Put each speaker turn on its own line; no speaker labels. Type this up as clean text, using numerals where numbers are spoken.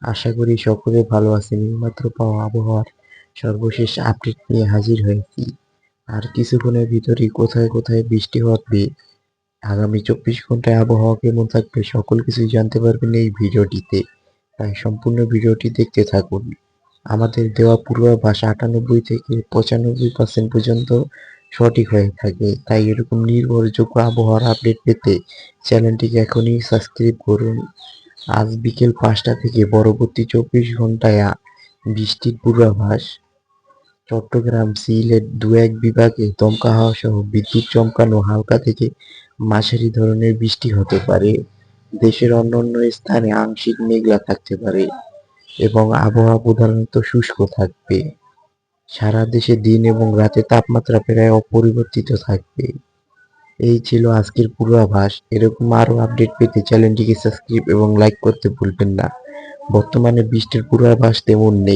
আশা করি সকলে ভালো আছেন। এইমাত্র পাওয়া আবহাওয়ার সর্বশেষ আপডেট নিয়ে হাজির হয়েছি। আর কিছুক্ষণের ভিতরেই কোথায় কোথায় বৃষ্টি হবে, আগামী 24 ঘন্টায় আবহাওয়া কেমন থাকবে সকল কিছুই জানতে পারবেন এই ভিডিওটিতে। তাই সম্পূর্ণ ভিডিওটি দেখতে থাকুন। আমাদের দেওয়া পূর্বাভাস 98 থেকে 95% পর্যন্ত সঠিক হয়ে থাকে। তাই এরকম নির্ভরযোগ্য আবহাওয়ার আপডেট পেতে চ্যানেলটিকে এখনই সাবস্ক্রাইব করুন। আজ বিকেল 5টা থেকে পরবর্তী 24 ঘন্টায় বৃষ্টির পূর্বাভাস। চট্টগ্রাম, সিলেট দু-এক বিভাগে দমকা হাওয়া সহ বিদ্যুৎ চমকানো হালকা থেকে মাঝারি ধরনের বৃষ্টি হতে পারে। দেশের অন্যান্য স্থানে আংশিক মেঘলা থাকতে পারে এবং আবহাওয়া প্রধানত শুষ্ক থাকবে। সারা দেশে দিন এবং রাতের তাপমাত্রা প্রায় অপরিবর্তিত থাকবে। এই ছিল আজকের পূর্বাভাস। এরকম আরও আপডেট পেতে চ্যানেলটিকে সাবস্ক্রাইব এবং লাইক করতে ভুলবেন না। বর্তমানে বৃষ্টির পূর্বাভাস তেমন নেই।